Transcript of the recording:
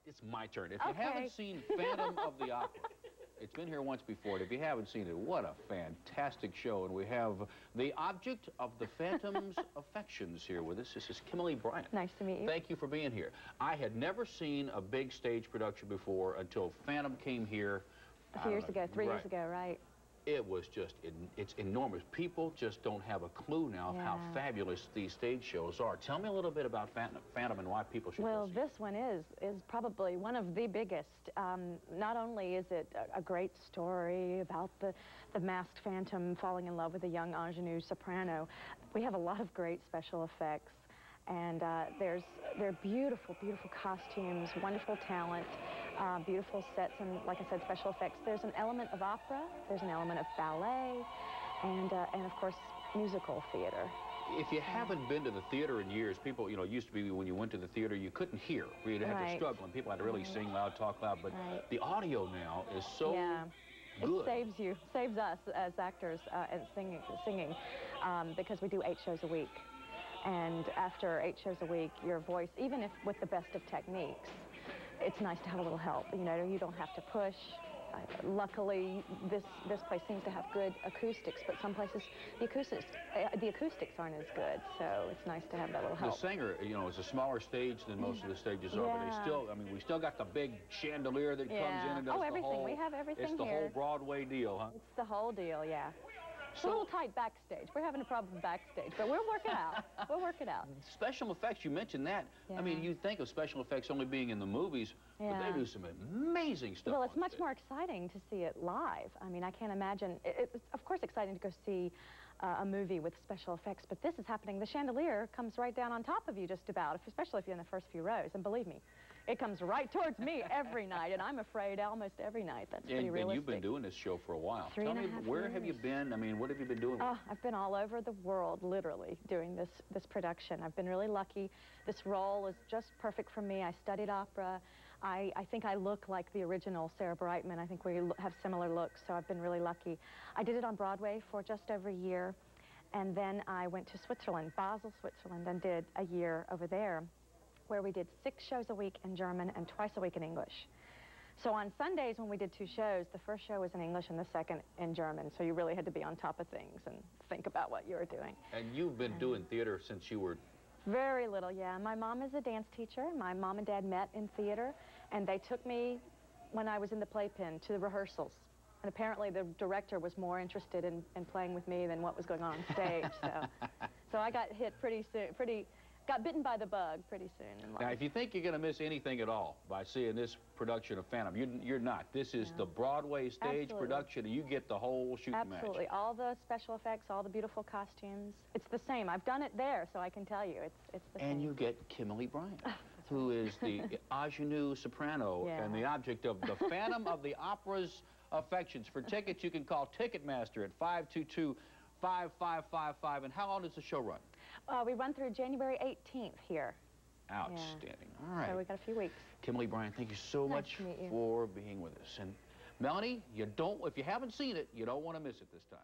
it's my turn. If you haven't seen Phantom of the Opera, it's been here once before. And if you haven't seen it, what a fantastic show. And we have the object of the Phantom's affections here with us. This is Kimilee Bryant. Nice to meet you. Thank you for being here. I had never seen a big stage production before until Phantom came here. A few years ago, 3 years ago, right? It was just, it's enormous. People just don't have a clue now of how fabulous these stage shows are. Tell me a little bit about Phantom and why people should Well, go see this one is probably one of the biggest. Not only is it a great story about the masked Phantom falling in love with a young ingenue soprano, we have a lot of great special effects. And there are beautiful, beautiful costumes, wonderful talent, beautiful sets, and like I said, special effects. There's an element of opera, there's an element of ballet, and of course, musical theater. If you haven't been to the theater in years, people, you know, it used to be when you went to the theater, you couldn't hear. You'd have to struggle, and people had to really sing loud, talk loud, but the audio now is so good. It saves us as actors and singing, because we do 8 shows a week. And after 8 shows a week, your voice, even if with the best of techniques, it's nice to have a little help. You know, you don't have to push. Luckily, this place seems to have good acoustics, but some places the acoustics aren't as good. So it's nice to have that little help. The Sanger, you know, is a smaller stage than most of the stages are, but they still, I mean, we still got the big chandelier that comes in and does everything. the whole, we have everything It's the whole Broadway deal, huh? It's the whole deal, yeah. It's a little tight backstage. We're having a problem backstage, but we'll work it out. We'll work it out. Special effects, you mentioned that. I mean, you think of special effects only being in the movies, but they do some amazing stuff. Well, it's much more exciting to see it live. I mean, I can't imagine. It's, of course, exciting to go see a movie with special effects, but this is happening. The chandelier comes right down on top of you just about, especially if you're in the first few rows. And believe me, it comes right towards me every night, and I'm afraid almost every night. That's pretty realistic. And you've been doing this show for a while. Tell me, where have you been? I mean, what have you been doing? Oh, I've been all over the world, literally, doing this production. I've been really lucky. This role is just perfect for me. I studied opera. I think I look like the original Sarah Brightman. I think we have similar looks, so I've been really lucky. I did it on Broadway for just over a year, and then I went to Switzerland, Basel, Switzerland, and did a year over there, where we did 6 shows a week in German and twice a week in English. So on Sundays when we did 2 shows, the first show was in English and the second in German, so you really had to be on top of things and think about what you were doing. And you've been doing theater since you were... Very little, yeah. My mom is a dance teacher. My mom and dad met in theater, and they took me, when I was in the playpen, to the rehearsals. And apparently the director was more interested in playing with me than what was going on stage, so I got hit pretty soon, got bitten by the bug pretty soon in life. Now, if you think you're going to miss anything at all by seeing this production of Phantom, you're not. This is the Broadway stage production, and you get the whole shooting match. Absolutely. All the special effects, all the beautiful costumes. It's the same. I've done it there, so I can tell you. It's the same. And you get Kimilee Bryant, who is the ingenue soprano and the object of the Phantom of the Opera's affections. For tickets, you can call Ticketmaster at 522-5555. And how long does the show run? We run through January 18th here. Outstanding. All right. So we got a few weeks. Kimilee Bryant, thank you so much for being with us. And Melanie, if you haven't seen it, you don't want to miss it this time.